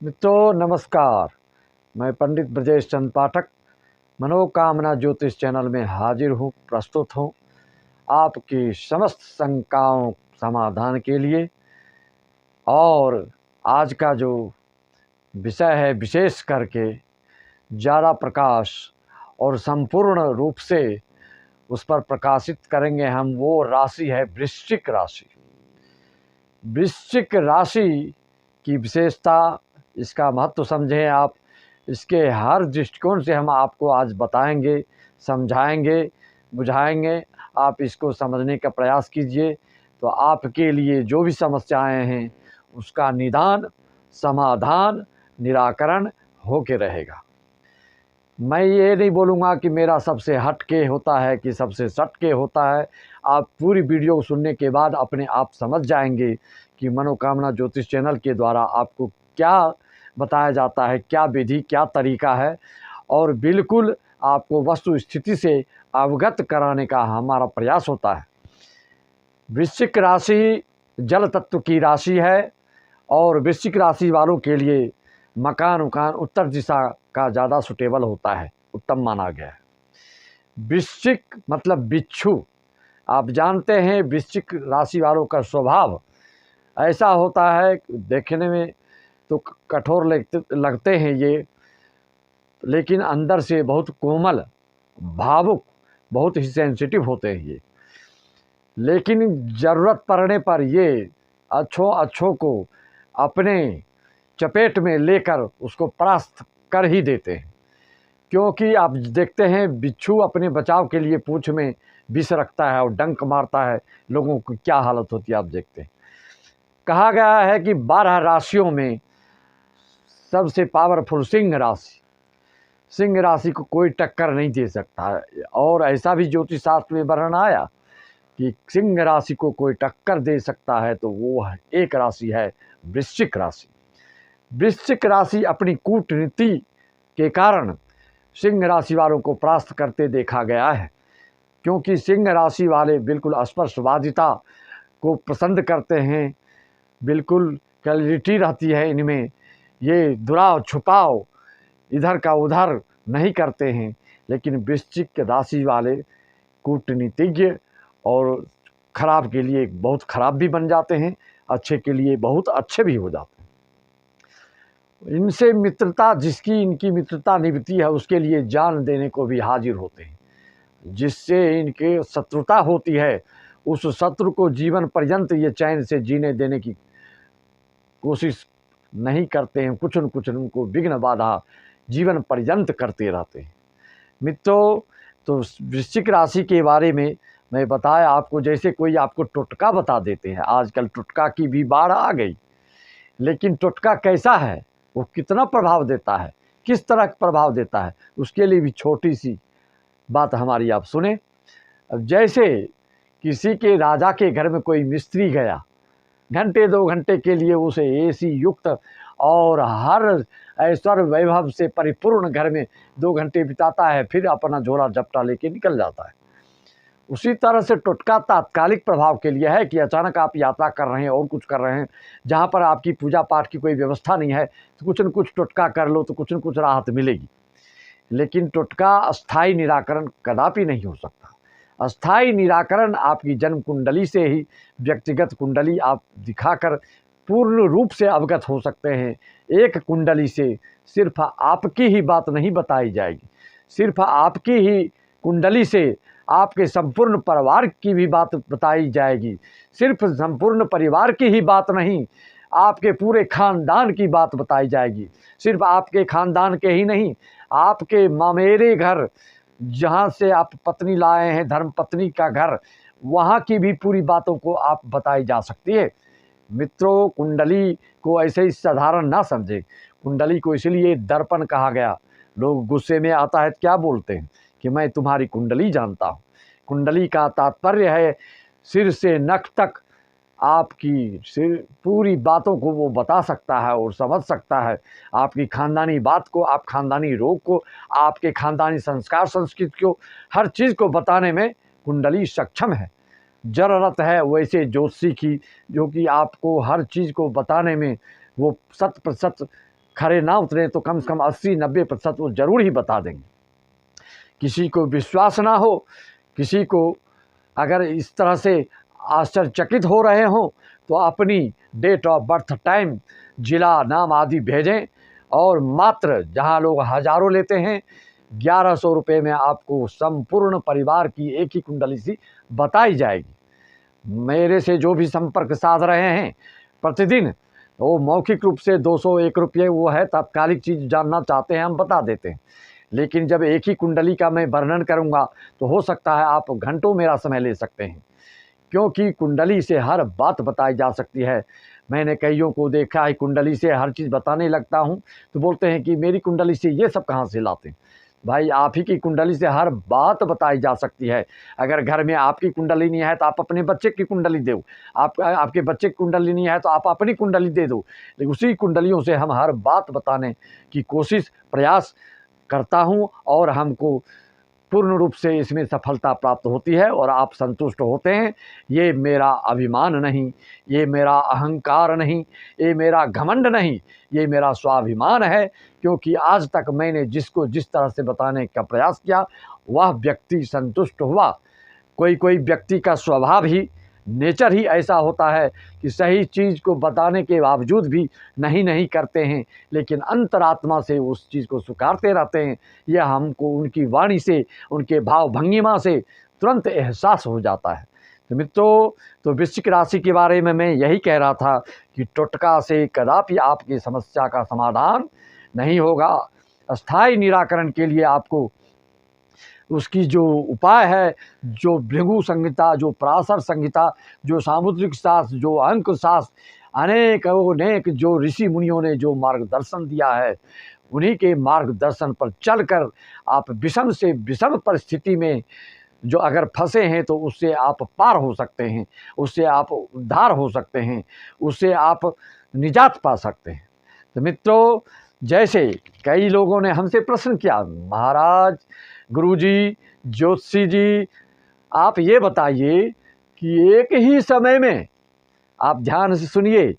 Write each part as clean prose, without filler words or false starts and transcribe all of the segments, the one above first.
मित्रों नमस्कार। मैं पंडित ब्रजेश चंद पाठक मनोकामना ज्योतिष चैनल में हाजिर हूँ, प्रस्तुत हूँ आपकी समस्त शंकाओं समाधान के लिए। और आज का जो विषय है, विशेष करके ज़्यादा प्रकाश और संपूर्ण रूप से उस पर प्रकाशित करेंगे हम। वो राशि है वृश्चिक राशि। वृश्चिक राशि की विशेषता, इसका महत्व समझें आप। इसके हर दृष्टिकोण से हम आपको आज बताएंगे, समझाएंगे, बुझाएंगे। आप इसको समझने का प्रयास कीजिए तो आपके लिए जो भी समस्याएं हैं उसका निदान, समाधान, निराकरण होके रहेगा। मैं ये नहीं बोलूँगा कि मेरा सबसे हटके होता है कि सबसे सटके होता है। आप पूरी वीडियो सुनने के बाद अपने आप समझ जाएंगे कि मनोकामना ज्योतिष चैनल के द्वारा आपको क्या बताया जाता है, क्या विधि, क्या तरीका है। और बिल्कुल आपको वस्तु स्थिति से अवगत कराने का हमारा प्रयास होता है। वृश्चिक राशि जल तत्व की राशि है और वृश्चिक राशि वालों के लिए मकान उत्तर दिशा का ज़्यादा सुटेबल होता है, उत्तम माना गया है। वृश्चिक मतलब बिच्छू। आप जानते हैं वृश्चिक राशि वालों का स्वभाव ऐसा होता है, देखने में तो कठोर लगते हैं ये, लेकिन अंदर से बहुत कोमल, भावुक, बहुत ही सेंसिटिव होते हैं ये। लेकिन ज़रूरत पड़ने पर ये अच्छों को अपने चपेट में लेकर उसको परास्त कर ही देते हैं। क्योंकि आप देखते हैं बिच्छू अपने बचाव के लिए पूंछ में विष रखता है और डंक मारता है, लोगों की क्या हालत होती है आप देखते हैं। कहा गया है कि 12 राशियों में सबसे पावरफुल सिंह राशि, सिंह राशि को कोई टक्कर नहीं दे सकता है। और ऐसा भी ज्योतिष शास्त्र में वर्णन आया कि सिंह राशि को कोई टक्कर दे सकता है तो वो एक राशि है वृश्चिक राशि। वृश्चिक राशि अपनी कूटनीति के कारण सिंह राशि वालों को परास्त करते देखा गया है। क्योंकि सिंह राशि वाले बिल्कुल स्पर्शवादिता को पसंद करते हैं, बिल्कुल क्लैरिटी रहती है इनमें, ये दुराव छुपाव इधर का उधर नहीं करते हैं। लेकिन वृश्चिक राशि वाले कूटनीतिज्ञ और खराब के लिए बहुत खराब भी बन जाते हैं, अच्छे के लिए बहुत अच्छे भी हो जाते हैं। इनसे मित्रता, जिसकी इनकी मित्रता निभती है उसके लिए जान देने को भी हाजिर होते हैं। जिससे इनके शत्रुता होती है उस शत्रु को जीवन पर्यंत ये चैन से जीने देने की कोशिश नहीं करते हैं। कुछ न कुछ उनको विघ्न बाधा जीवन पर्यंत करते रहते हैं। मित्रों, तो वृश्चिक राशि के बारे में मैं बताया आपको, जैसे कोई आपको टोटका बता देते हैं। आजकल टोटका की भी बाढ़ आ गई, लेकिन टोटका कैसा है, वो कितना प्रभाव देता है, किस तरह का प्रभाव देता है, उसके लिए भी छोटी सी बात हमारी आप सुने। अब जैसे किसी के राजा के घर में कोई मिस्त्री गया, घंटे 2 घंटे के लिए उसे एसी युक्त और हर ऐश्वर्य वैभव से परिपूर्ण घर में 2 घंटे बिताता है, फिर अपना झोला झपटा लेके निकल जाता है। उसी तरह से टोटका तात्कालिक प्रभाव के लिए है कि अचानक आप यात्रा कर रहे हैं और कुछ कर रहे हैं, जहाँ पर आपकी पूजा पाठ की कोई व्यवस्था नहीं है, तो कुछ न कुछ टोटका कर लो तो कुछ न कुछ राहत मिलेगी। लेकिन टोटका अस्थाई निराकरण कदापि नहीं हो सकता। अस्थाई निराकरण आपकी जन्म कुंडली से ही, व्यक्तिगत कुंडली आप दिखाकर पूर्ण रूप से अवगत हो सकते हैं। एक कुंडली से सिर्फ आपकी ही बात नहीं बताई जाएगी, सिर्फ आपकी ही कुंडली से आपके संपूर्ण परिवार की भी बात बताई जाएगी। सिर्फ संपूर्ण परिवार की ही बात नहीं, आपके पूरे खानदान की बात बताई जाएगी। सिर्फ आपके खानदान के ही नहीं, आपके मामेरे घर, जहाँ से आप पत्नी लाए हैं, धर्म पत्नी का घर, वहाँ की भी पूरी बातों को आप बताई जा सकती है। मित्रों, कुंडली को ऐसे ही साधारण ना समझे। कुंडली को इसलिए दर्पण कहा गया। लोग गुस्से में आता है तो क्या बोलते हैं कि मैं तुम्हारी कुंडली जानता हूँ। कुंडली का तात्पर्य है सिर से नख तक आपकी सिर पूरी बातों को वो बता सकता है और समझ सकता है। आपकी खानदानी बात को, आप खानदानी रोग को, आपके खानदानी संस्कार संस्कृति को, हर चीज़ को बताने में कुंडली सक्षम है। ज़रूरत है वैसे ज्योतिषी की, जो कि आपको हर चीज़ को बताने में वो 100% खरे ना उतरे तो कम से कम 80-90% वो ज़रूर ही बता देंगे। किसी को विश्वास ना हो, किसी को अगर इस तरह से आश्चर्यचकित हो रहे हों तो अपनी डेट ऑफ बर्थ, टाइम, जिला, नाम आदि भेजें और मात्र जहां लोग हज़ारों लेते हैं 1100 रुपये में आपको संपूर्ण परिवार की एक ही कुंडली सी बताई जाएगी। मेरे से जो भी संपर्क साध रहे हैं प्रतिदिन, वो मौखिक रूप से 201 रुपये वो है, तात्कालिक चीज़ जानना चाहते हैं हम बता देते हैं। लेकिन जब एक ही कुंडली का मैं वर्णन करूंगा तो हो सकता है आप घंटों मेरा समय ले सकते हैं, क्योंकि कुंडली से हर बात बताई जा सकती है। मैंने कईयों को देखा है कुंडली से हर चीज़ बताने लगता हूं तो बोलते हैं कि मेरी कुंडली से ये सब कहाँ से लाते हैं। भाई, आप ही की कुंडली से हर बात बताई जा सकती है। अगर घर में आपकी कुंडली नहीं है तो आप अपने बच्चे की कुंडली दो, आपके बच्चे की कुंडली नहीं है तो आप अपनी कुंडली दे दो, लेकिन उसी कुंडलियों से हम हर बात बताने की कोशिश, प्रयास करता हूं और हमको पूर्ण रूप से इसमें सफलता प्राप्त होती है और आप संतुष्ट होते हैं। ये मेरा अभिमान नहीं, ये मेरा अहंकार नहीं, ये मेरा घमंड नहीं, ये मेरा स्वाभिमान है, क्योंकि आज तक मैंने जिसको जिस तरह से बताने का प्रयास किया वह व्यक्ति संतुष्ट हुआ। कोई कोई व्यक्ति का स्वभाव ही, नेचर ही ऐसा होता है कि सही चीज़ को बताने के बावजूद भी नहीं करते हैं, लेकिन अंतरात्मा से उस चीज़ को स्वीकारते रहते हैं। यह हमको उनकी वाणी से, उनके भाव भंगिमा से तुरंत एहसास हो जाता है। तो मित्रों, तो वृश्चिक राशि के बारे में मैं यही कह रहा था कि टोटका से कदापि आपकी समस्या का समाधान नहीं होगा। अस्थायी निराकरण के लिए आपको उसकी जो उपाय है, जो भृगु संहिता, जो पराशर संहिता, जो सामुद्रिक शास्त्र, जो अंक शास्त्र, अनेक जो ऋषि मुनियों ने जो मार्गदर्शन दिया है, उन्हीं के मार्गदर्शन पर चलकर आप विषम से विषम परिस्थिति में जो अगर फंसे हैं तो उससे आप पार हो सकते हैं, उससे आप उद्धार हो सकते हैं, उससे आप निजात पा सकते हैं। तो मित्रों, जैसे कई लोगों ने हमसे प्रश्न किया, महाराज, गुरुजी, ज्योतिषी जी, आप ये बताइए कि एक ही समय में, आप ध्यान से सुनिए,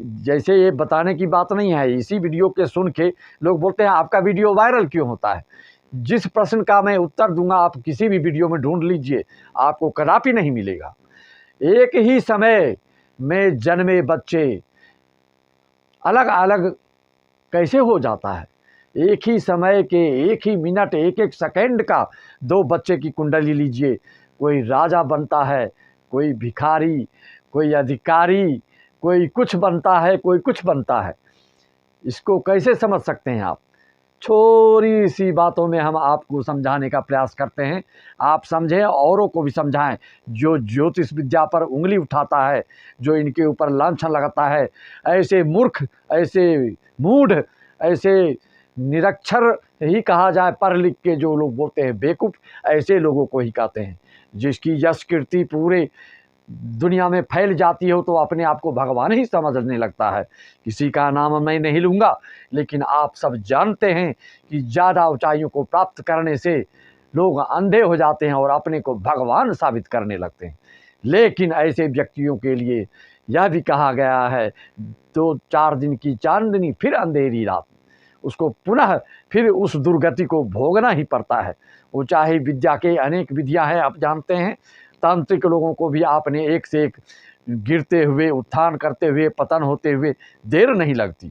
जैसे ये बताने की बात नहीं है, इसी वीडियो के सुन के लोग बोलते हैं आपका वीडियो वायरल क्यों होता है। जिस प्रश्न का मैं उत्तर दूंगा आप किसी भी वीडियो में ढूंढ लीजिए, आपको कदापि नहीं मिलेगा। एक ही समय में जन्मे बच्चे अलग अलग कैसे हो जाता है। एक ही समय के, एक ही मिनट, एक एक सेकंड का दो बच्चे की कुंडली लीजिए, कोई राजा बनता है, कोई भिखारी, कोई अधिकारी, कोई कुछ बनता है, कोई कुछ बनता है। इसको कैसे समझ सकते हैं आप? छोटी सी बातों में हम आपको समझाने का प्रयास करते हैं, आप समझें, औरों को भी समझाएं। जो ज्योतिष विद्या पर उंगली उठाता है, जो इनके ऊपर लांछन लगाता है, ऐसे मूर्ख, ऐसे मूढ़, ऐसे निरक्षर ही कहा जाए, पढ़ लिख के जो लोग बोलते हैं बेवकूफ़, ऐसे लोगों को ही कहते हैं। जिसकी यश कीर्ति पूरे दुनिया में फैल जाती हो तो अपने आप को भगवान ही समझने लगता है। किसी का नाम मैं नहीं लूँगा, लेकिन आप सब जानते हैं कि ज़्यादा ऊंचाइयों को प्राप्त करने से लोग अंधे हो जाते हैं और अपने को भगवान साबित करने लगते हैं। लेकिन ऐसे व्यक्तियों के लिए यह भी कहा गया है, 2-4 दिन की चांदनी फिर अंधेरी रात, उसको पुनः फिर उस दुर्गति को भोगना ही पड़ता है। वो चाहे विद्या के अनेक विधियां हैं, आप जानते हैं, तांत्रिक लोगों को भी आपने एक से एक गिरते हुए, उत्थान करते हुए, पतन होते हुए देर नहीं लगती।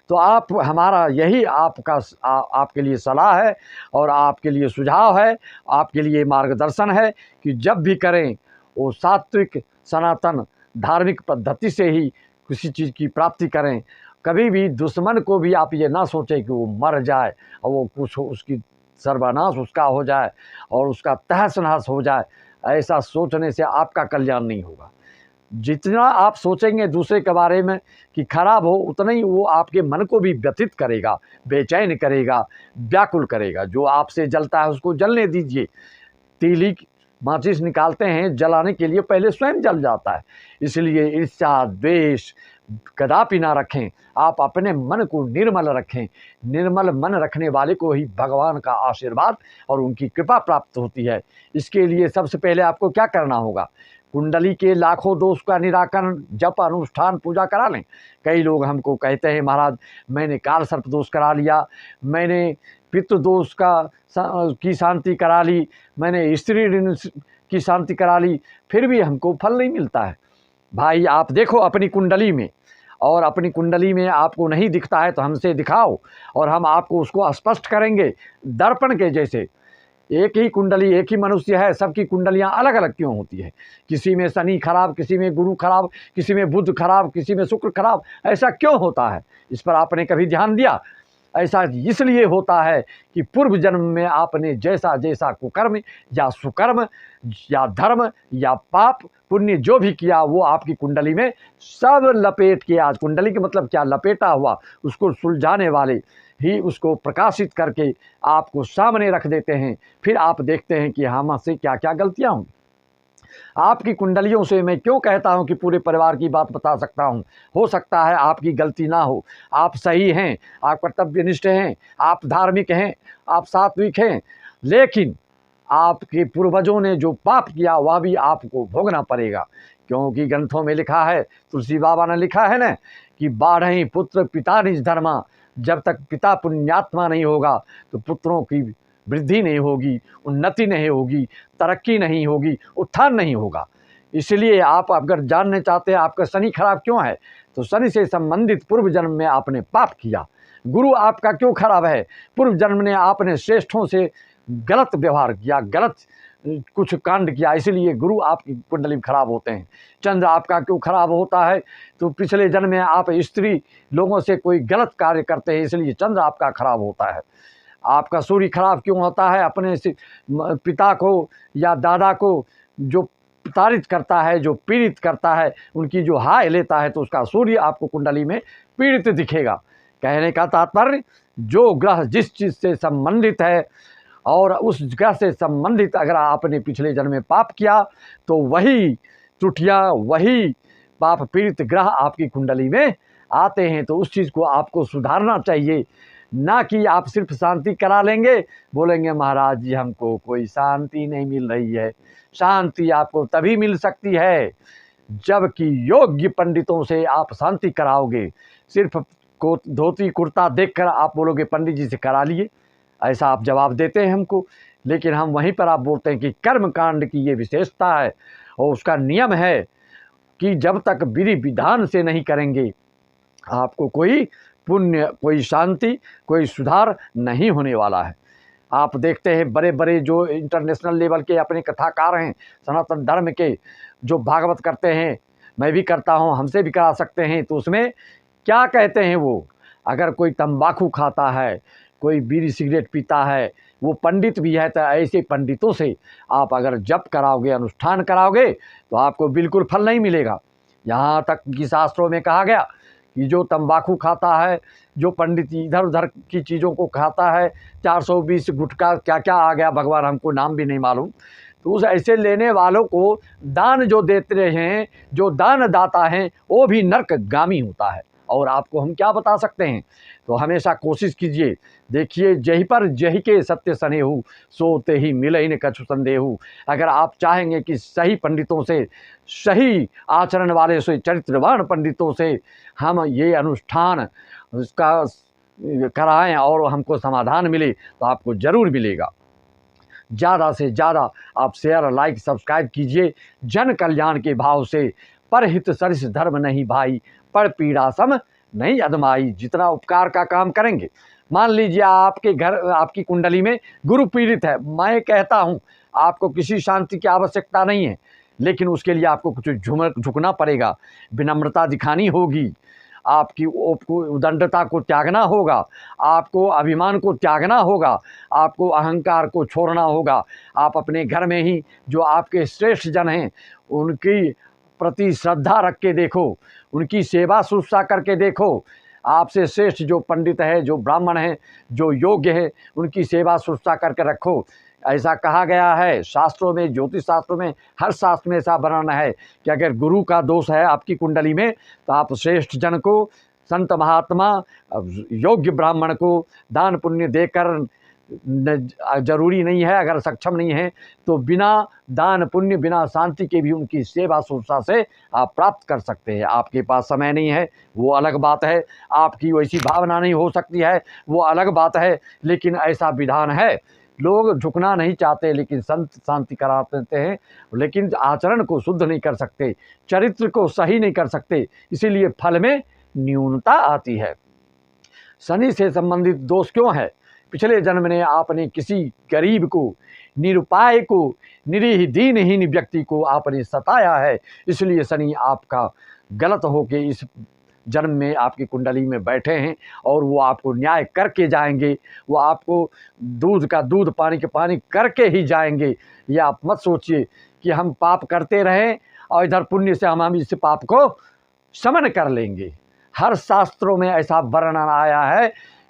तो आप, हमारा यही आपके लिए सलाह है और आपके लिए सुझाव है, आपके लिए मार्गदर्शन है कि जब भी करें वो सात्विक, सनातन, धार्मिक पद्धति से ही किसी चीज़ की प्राप्ति करें। कभी भी दुश्मन को भी आप ये ना सोचें कि वो मर जाए और वो कुछ उसकी सर्वनाश उसका हो जाए और उसका तहस नहस हो जाए। ऐसा सोचने से आपका कल्याण नहीं होगा। जितना आप सोचेंगे दूसरे के बारे में कि खराब हो, उतना ही वो आपके मन को भी व्यथित करेगा, बेचैन करेगा, व्याकुल करेगा। जो आपसे जलता है उसको जलने दीजिए। तीली माचिस निकालते हैं जलाने के लिए, पहले स्वयं जल जाता है। इसलिए ईर्ष्या, द्वेष कदापि ना रखें। आप अपने मन को निर्मल रखें। निर्मल मन रखने वाले को ही भगवान का आशीर्वाद और उनकी कृपा प्राप्त होती है। इसके लिए सबसे पहले आपको क्या करना होगा? कुंडली के लाखों दोष का निराकरण जप अनुष्ठान पूजा करा लें। कई लोग हमको कहते हैं महाराज मैंने काल सर्प दोष करा लिया, मैंने पितृ दोष की शांति करा ली, मैंने स्त्री ऋण की शांति करा ली, फिर भी हमको फल नहीं मिलता है। भाई आप देखो अपनी कुंडली में, और अपनी कुंडली में आपको नहीं दिखता है तो हमसे दिखाओ और हम आपको उसको स्पष्ट करेंगे दर्पण के जैसे। एक ही कुंडली, एक ही मनुष्य है, सबकी कुंडलियां अलग अलग क्यों होती है? किसी में शनि खराब, किसी में गुरु खराब, किसी में बुध खराब, किसी में शुक्र खराब, ऐसा क्यों होता है? इस पर आपने कभी ध्यान दिया? ऐसा इसलिए होता है कि पूर्व जन्म में आपने जैसा जैसा कुकर्म या सुकर्म या धर्म या पाप पुण्य जो भी किया वो आपकी कुंडली में सब लपेट के, आज कुंडली के मतलब क्या, लपेटा हुआ, उसको सुलझाने वाले ही उसको प्रकाशित करके आपको सामने रख देते हैं। फिर आप देखते हैं कि हमसे क्या क्या गलतियां होंगी। आपकी कुंडलियों से मैं क्यों कहता हूं कि पूरे परिवार की बात बता सकता हूं? हो सकता है आपकी गलती ना हो, आप सही हैं, आप कर्तव्यनिष्ठ हैं, आप धार्मिक हैं, आप सात्विक हैं, लेकिन आपके पूर्वजों ने जो पाप किया वह भी आपको भोगना पड़ेगा। क्योंकि ग्रंथों में लिखा है, तुलसी बाबा ने लिखा है ना कि बाढ़ई पुत्र पिता निज धर्मा, जब तक पिता पुण्यात्मा नहीं होगा तो पुत्रों की वृद्धि नहीं होगी, उन्नति नहीं होगी, तरक्की नहीं होगी, उत्थान नहीं होगा। इसलिए आप अगर जानना चाहते हैं आपका शनि खराब क्यों है, तो शनि से संबंधित पूर्व जन्म में आपने पाप किया। गुरु आपका क्यों खराब है? पूर्व जन्म में आपने श्रेष्ठों से गलत व्यवहार किया, गलत कुछ कांड किया, इसलिए गुरु आपकी कुंडली में खराब होते हैं। चंद्र आपका क्यों खराब होता है? तो पिछले जन्म में आप स्त्री लोगों से कोई गलत कार्य करते हैं, इसलिए चंद्र आपका खराब होता है। आपका सूर्य खराब क्यों होता है? अपने पिता को या दादा को जो प्रताड़ित करता है, जो पीड़ित करता है, उनकी जो हाय लेता है, तो उसका सूर्य आपको कुंडली में पीड़ित दिखेगा। कहने का तात्पर्य, जो ग्रह जिस चीज़ से संबंधित है और उस ग्रह से संबंधित अगर आपने पिछले जन्म में पाप किया तो वही त्रुटियाँ, वही पाप पीड़ित ग्रह आपकी कुंडली में आते हैं। तो उस चीज़ को आपको सुधारना चाहिए, ना कि आप सिर्फ शांति करा लेंगे, बोलेंगे महाराज जी हमको कोई शांति नहीं मिल रही है। शांति आपको तभी मिल सकती है जबकि योग्य पंडितों से आप शांति कराओगे। सिर्फ धोती कुर्ता देखकर आप बोलोगे पंडित जी से करा लिए, ऐसा आप जवाब देते हैं हमको, लेकिन हम वहीं पर आप बोलते हैं कि कर्म कांड की ये विशेषता है और उसका नियम है कि जब तक विधि विधान से नहीं करेंगे आपको कोई पुण्य, कोई शांति, कोई सुधार नहीं होने वाला है। आप देखते हैं बड़े बड़े जो इंटरनेशनल लेवल के अपने कथाकार हैं, सनातन धर्म के, जो भागवत करते हैं, मैं भी करता हूं, हमसे भी करा सकते हैं, तो उसमें क्या कहते हैं वो, अगर कोई तंबाकू खाता है, कोई बीड़ी सिगरेट पीता है, वो पंडित भी है, तो ऐसे पंडितों से आप अगर जप कराओगे, अनुष्ठान कराओगे, तो आपको बिल्कुल फल नहीं मिलेगा। यहाँ तक कि शास्त्रों में कहा गया कि जो तंबाकू खाता है, जो पंडित इधर उधर की चीज़ों को खाता है, 420 गुटखा क्या क्या आ गया, भगवान हमको नाम भी नहीं मालूम, तो उस ऐसे लेने वालों को दान जो देते हैं, जो दान दाता हैं, वो भी नरकगामी होता है। और आपको हम क्या बता सकते हैं? तो हमेशा कोशिश कीजिए, देखिए जही पर जही के सत्य सनेहु, सोते ही मिले ही न कछु संदेहु। अगर आप चाहेंगे कि सही पंडितों से, सही आचरण वाले से, चरित्रवान पंडितों से हम ये अनुष्ठान उसका कराएं और हमको समाधान मिले, तो आपको ज़रूर मिलेगा। ज़्यादा से ज़्यादा आप शेयर, लाइक, सब्सक्राइब कीजिए जन कल्याण के भाव से। परहित सरिस धर्म नहीं भाई, पर पीड़ा सम नहीं अदमाई। जितना उपकार का काम करेंगे, मान लीजिए आपके घर, आपकी कुंडली में गुरु पीड़ित है, मैं कहता हूँ आपको किसी शांति की आवश्यकता नहीं है, लेकिन उसके लिए आपको कुछ झुकना पड़ेगा, विनम्रता दिखानी होगी, आपकी उदंडता को त्यागना होगा, आपको अभिमान को त्यागना होगा, आपको अहंकार को छोड़ना होगा। आप अपने घर में ही जो आपके श्रेष्ठ जन हैं उनकी प्रति श्रद्धा रख के देखो, उनकी सेवा शुश्रूषा करके देखो। आपसे श्रेष्ठ जो पंडित है, जो ब्राह्मण हैं, जो योग्य है, उनकी सेवा शुश्रूषा करके रखो। ऐसा कहा गया है शास्त्रों में, ज्योतिष शास्त्रों में, हर शास्त्र में ऐसा वर्णन है कि अगर गुरु का दोष है आपकी कुंडली में, तो आप श्रेष्ठ जन को, संत महात्मा, योग्य ब्राह्मण को दान पुण्य देकर जरूरी नहीं है, अगर सक्षम नहीं है तो बिना दान पुण्य, बिना शांति के भी उनकी सेवा शुश्रूषा से आप प्राप्त कर सकते हैं। आपके पास समय नहीं है वो अलग बात है, आपकी वैसी भावना नहीं हो सकती है वो अलग बात है, लेकिन ऐसा विधान है। लोग झुकना नहीं चाहते, लेकिन संत शांति करा देते हैं, लेकिन आचरण को शुद्ध नहीं कर सकते, चरित्र को सही नहीं कर सकते, इसीलिए फल में न्यूनता आती है। शनि से संबंधित दोष क्यों है? पिछले जन्म में आपने किसी गरीब को, निरुपाय को, निरीह दीनहीन व्यक्ति को आपने सताया है, इसलिए शनि आपका गलत होके इस जन्म में आपकी कुंडली में बैठे हैं और वो आपको न्याय करके जाएंगे। वो आपको दूध का दूध, पानी का पानी करके ही जाएंगे। या आप मत सोचिए कि हम पाप करते रहें और इधर पुण्य से हम इस पाप को शमन कर लेंगे। हर शास्त्रों में ऐसा वर्णन आया है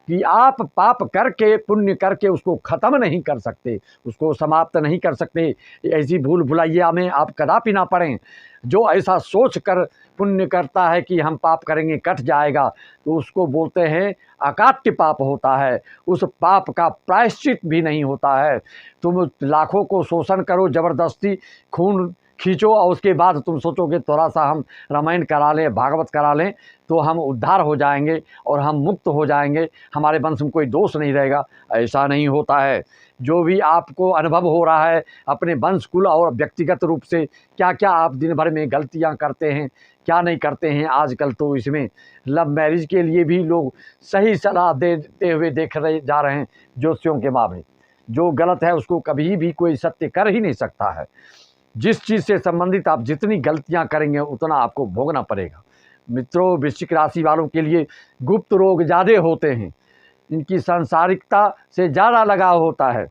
कि आप पाप करके, पुण्य करके उसको ख़त्म नहीं कर सकते, उसको समाप्त नहीं कर सकते। ऐसी भूल भुलैया में आप कदापि ना पड़ें। जो ऐसा सोच कर पुण्य करता है कि हम पाप करेंगे कट जाएगा, तो उसको बोलते हैं अकाट्य पाप होता है, उस पाप का प्रायश्चित भी नहीं होता है। तुम लाखों को शोषण करो, ज़बरदस्ती खून खींचो और उसके बाद तुम सोचोगे थोड़ा सा हम रामायण करा लें, भागवत करा लें तो हम उद्धार हो जाएंगे और हम मुक्त हो जाएंगे, हमारे वंश में कोई दोष नहीं रहेगा। ऐसा नहीं होता है। जो भी आपको अनुभव हो रहा है अपने वंश कुल और व्यक्तिगत रूप से, क्या क्या आप दिन भर में गलतियां करते हैं, क्या नहीं करते हैं। आजकल तो इसमें लव मैरिज के लिए भी लोग सही सलाह देते हुए देख रहे जा रहे हैं ज्योतिषियों के मामले। जो गलत है उसको कभी भी कोई सत्य कर ही नहीं सकता है। जिस चीज़ से संबंधित आप जितनी गलतियां करेंगे उतना आपको भोगना पड़ेगा। मित्रों, वृश्चिक राशि वालों के लिए गुप्त रोग ज़्यादा होते हैं, इनकी सांसारिकता से ज़्यादा लगाव होता है,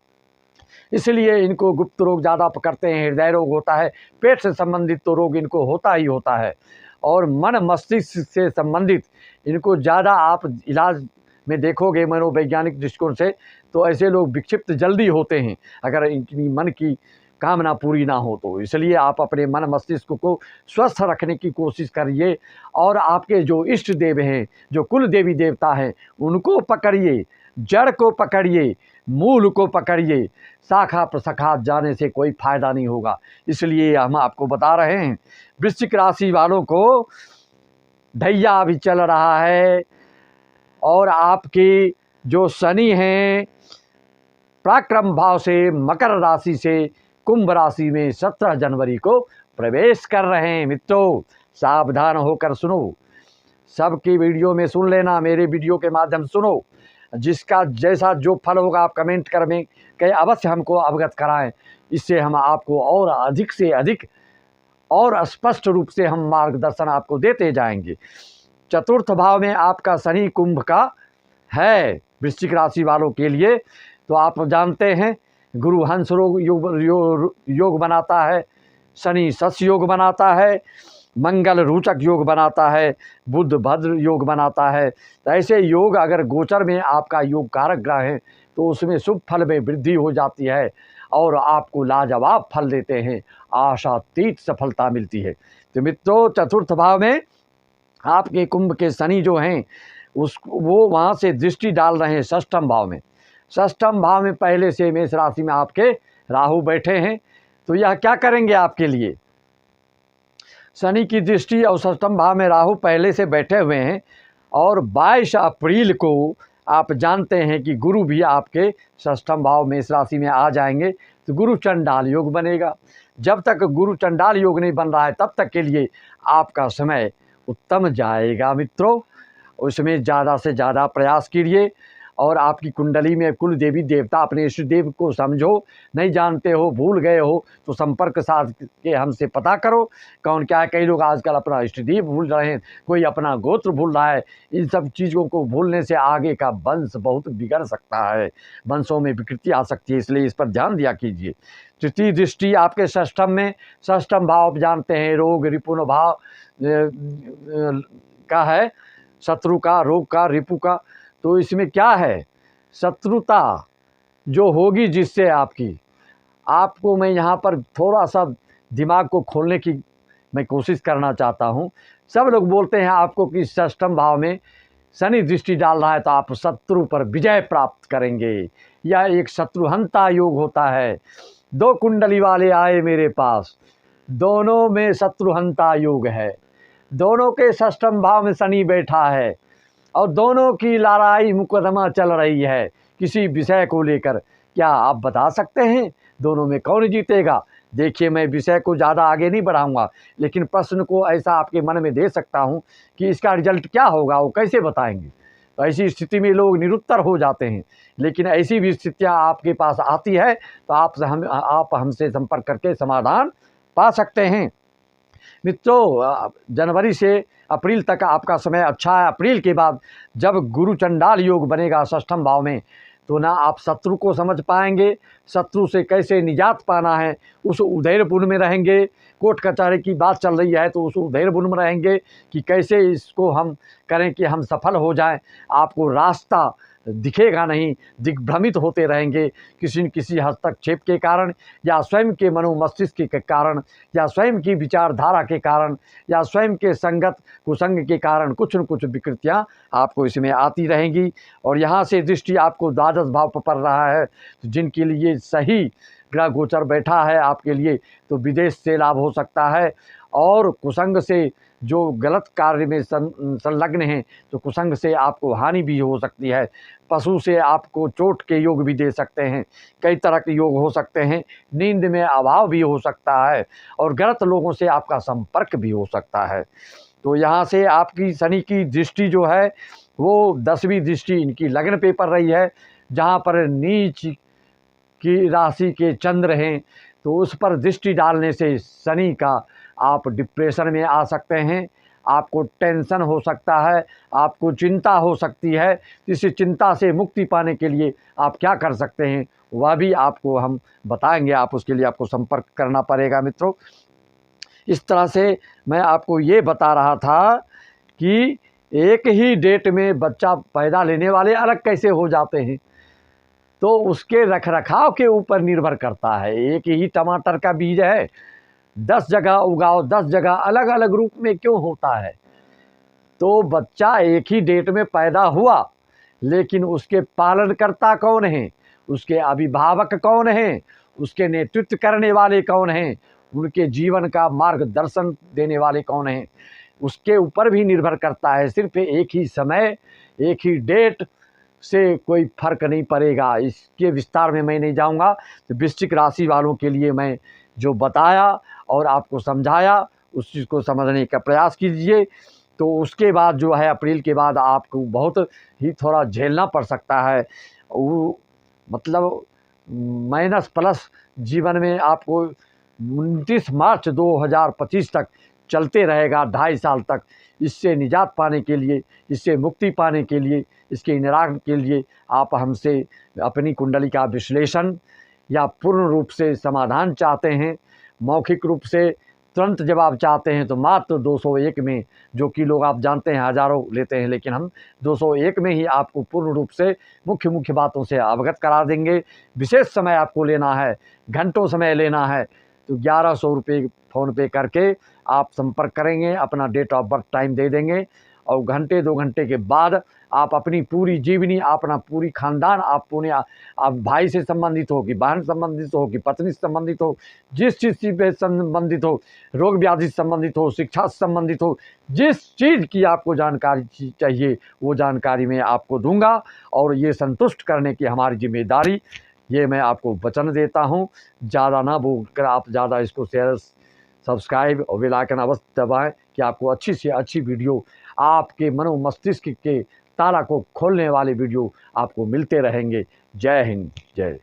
इसलिए इनको गुप्त रोग ज़्यादा पकड़ते हैं। हृदय रोग होता है, पेट से संबंधित तो रोग इनको होता ही होता है, और मन मस्तिष्क से संबंधित इनको ज़्यादा आप इलाज में देखोगे मनोवैज्ञानिक दृष्टिकोण से, तो ऐसे लोग विक्षिप्त जल्दी होते हैं अगर इनकी मन की कामना पूरी ना हो तो। इसलिए आप अपने मन मस्तिष्क को स्वस्थ रखने की कोशिश करिए और आपके जो इष्ट देव हैं, जो कुल देवी देवता हैं, उनको पकड़िए, जड़ को पकड़िए, मूल को पकड़िए। शाखा प्रशाखा जाने से कोई फायदा नहीं होगा। इसलिए हम आपको बता रहे हैं वृश्चिक राशि वालों को ढैया भी चल रहा है और आपकी जो शनि हैं पराक्रम भाव से मकर राशि से कुंभ राशि में 17 जनवरी को प्रवेश कर रहे हैं। मित्रों, सावधान होकर सुनो, सबकी वीडियो में सुन लेना, मेरे वीडियो के माध्यम से सुनो। जिसका जैसा जो फल होगा आप कमेंट कर में कहीं अवश्य हमको अवगत कराएं, इससे हम आपको और अधिक से अधिक और स्पष्ट रूप से हम मार्गदर्शन आपको देते जाएंगे। चतुर्थ भाव में आपका शनि कुंभ का है वृश्चिक राशि वालों के लिए, तो आप जानते हैं गुरु हंस योग बनाता है, शनि सस योग बनाता है, मंगल रोचक योग बनाता है, बुध भद्र योग बनाता है। तो ऐसे योग अगर गोचर में आपका योग कारक ग्रह है तो उसमें शुभ फल में वृद्धि हो जाती है और आपको लाजवाब फल देते हैं, आशातीत सफलता मिलती है। तो मित्रों, चतुर्थ भाव में आपके कुंभ के शनि जो हैं वो वहाँ से दृष्टि डाल रहे हैं षष्ठम भाव में। षष्ठम भाव में पहले से मेष राशि में आपके राहु बैठे हैं, तो यह क्या करेंगे आपके लिए? शनि की दृष्टि और षष्ठम भाव में राहु पहले से बैठे हुए हैं और 22 अप्रैल को आप जानते हैं कि गुरु भी आपके षष्ठम भाव मेष राशि में आ जाएंगे, तो गुरु चंडाल योग बनेगा। जब तक गुरु चंडाल योग नहीं बन रहा है तब तक के लिए आपका समय उत्तम जाएगा। मित्रों, उसमें ज़्यादा से ज़्यादा प्रयास कीजिए और आपकी कुंडली में कुल देवी देवता अपने इष्ट देव को समझो। नहीं जानते हो, भूल गए हो तो संपर्क साध के हमसे पता करो कौन क्या है। कई लोग आजकल अपना इष्ट देव भूल रहे हैं, कोई अपना गोत्र भूल रहा है। इन सब चीज़ों को भूलने से आगे का वंश बहुत बिगड़ सकता है, वंशों में विकृति आ सकती है, इसलिए इस पर ध्यान दिया कीजिए। तृतीय दृष्टि आपके षष्ठम में, षष्ठम भाव आप जानते हैं रोग रिपुन भाव का है, शत्रु का, रोग का, रिपु का। तो इसमें क्या है, शत्रुता जो होगी जिससे आपको मैं यहाँ पर थोड़ा सा दिमाग को खोलने की मैं कोशिश करना चाहता हूँ। सब लोग बोलते हैं आपको कि षष्ठम भाव में शनि दृष्टि डाल रहा है तो आप शत्रु पर विजय प्राप्त करेंगे। यह एक शत्रुहंता योग होता है। 2 कुंडली वाले आए मेरे पास, दोनों में शत्रुहंता योग है, दोनों के षष्ठम भाव में शनि बैठा है और दोनों की लड़ाई मुकदमा चल रही है किसी विषय को लेकर। क्या आप बता सकते हैं दोनों में कौन जीतेगा? देखिए, मैं विषय को ज़्यादा आगे नहीं बढ़ाऊंगा, लेकिन प्रश्न को ऐसा आपके मन में दे सकता हूं कि इसका रिजल्ट क्या होगा, वो कैसे बताएंगे। तो ऐसी स्थिति में लोग निरुत्तर हो जाते हैं। लेकिन ऐसी भी स्थितियां आपके पास आती है तो आप हमसे संपर्क करके समाधान पा सकते हैं। मित्रों, जनवरी से अप्रैल तक आपका समय अच्छा है। अप्रैल के बाद जब गुरु चंडाल योग बनेगा षष्ठम भाव में, तो ना आप शत्रु को समझ पाएंगे, शत्रु से कैसे निजात पाना है उस उधैर्यपूर्ण में रहेंगे। कोर्ट कचहरी की बात चल रही है तो उस उधैर्यपूर्ण में रहेंगे कि कैसे इसको हम करें कि हम सफल हो जाएं। आपको रास्ता दिखेगा नहीं, दिग्भ्रमित होते रहेंगे किसी न किसी हस्तक्षेप के कारण, या स्वयं के मनोमस्तिष्क के कारण, या स्वयं की विचारधारा के कारण, या स्वयं के संगत कुसंग के कारण कुछ न कुछ विकृतियाँ आपको इसमें आती रहेंगी। और यहाँ से दृष्टि आपको द्वादश भाव पर पड़ रहा है, तो जिनके लिए सही ग्रह गोचर बैठा है आपके लिए, तो विदेश से लाभ हो सकता है। और कुसंग से जो गलत कार्य में संलग्न हैं तो कुसंग से आपको हानि भी हो सकती है। पशु से आपको चोट के योग भी दे सकते हैं, कई तरह के योग हो सकते हैं, नींद में अभाव भी हो सकता है, और गलत लोगों से आपका संपर्क भी हो सकता है। तो यहाँ से आपकी शनि की दृष्टि जो है वो 10वीं दृष्टि इनकी लग्न पे पड़ रही है, जहाँ पर नीच की राशि के चंद्र हैं, तो उस पर दृष्टि डालने से शनि का आप डिप्रेशन में आ सकते हैं, आपको टेंशन हो सकता है, आपको चिंता हो सकती है। इस चिंता से मुक्ति पाने के लिए आप क्या कर सकते हैं वह भी आपको हम बताएंगे। आप उसके लिए आपको संपर्क करना पड़ेगा मित्रों। इस तरह से मैं आपको ये बता रहा था कि एक ही डेट में बच्चा पैदा लेने वाले अलग कैसे हो जाते हैं, तो उसके रखरखाव के ऊपर निर्भर करता है। एक ही टमाटर का बीज है, 10 जगह उगाओ, 10 जगह अलग अलग रूप में क्यों होता है? तो बच्चा एक ही डेट में पैदा हुआ, लेकिन उसके पालनकर्ता कौन हैं, उसके अभिभावक कौन हैं, उसके नेतृत्व करने वाले कौन हैं, उनके जीवन का मार्गदर्शन देने वाले कौन हैं, उसके ऊपर भी निर्भर करता है। सिर्फ एक ही समय, एक ही डेट से कोई फर्क नहीं पड़ेगा। इसके विस्तार में मैं नहीं जाऊंगा। तो वृश्चिक राशि वालों के लिए मैं जो बताया और आपको समझाया, उस चीज़ को समझने का प्रयास कीजिए। तो उसके बाद जो है अप्रैल के बाद आपको बहुत ही थोड़ा झेलना पड़ सकता है। वो मतलब माइनस प्लस जीवन में आपको 29 मार्च 2025 तक चलते रहेगा, 2.5 साल तक। इससे निजात पाने के लिए, इससे मुक्ति पाने के लिए, इसके निराकरण के लिए आप हमसे अपनी कुंडली का विश्लेषण या पूर्ण रूप से समाधान चाहते हैं, मौखिक रूप से तुरंत जवाब चाहते हैं, तो मात्र 201 में, जो कि लोग आप जानते हैं हज़ारों लेते हैं, लेकिन हम 201 में ही आपको पूर्ण रूप से मुख्य बातों से अवगत करा देंगे। विशेष समय आपको लेना है, घंटों समय लेना है, तो 1100 रुपये फ़ोन पे करके आप संपर्क करेंगे, अपना डेट ऑफ बर्थ टाइम दे देंगे, और घंटे 2 घंटे के बाद आप अपनी पूरी जीवनी, अपना पूरी खानदान, आप भाई से संबंधित हो कि बहन संबंधित हो कि पत्नी से संबंधित हो, जिस चीज़ से संबंधित हो, रोग व्याधि से संबंधित हो, शिक्षा से संबंधित हो, जिस चीज़ की आपको जानकारी चाहिए वो जानकारी मैं आपको दूंगा। और ये संतुष्ट करने की हमारी जिम्मेदारी, ये मैं आपको वचन देता हूँ। ज़्यादा ना बोलकर आप ज़्यादा इसको शेयर, सब्सक्राइब और बेल आइकन अवश्य दबाएं कि आपको अच्छी से अच्छी वीडियो, आपके मनो मस्तिष्क के ताला को खोलने वाले वीडियो आपको मिलते रहेंगे। जय हिंद, जय।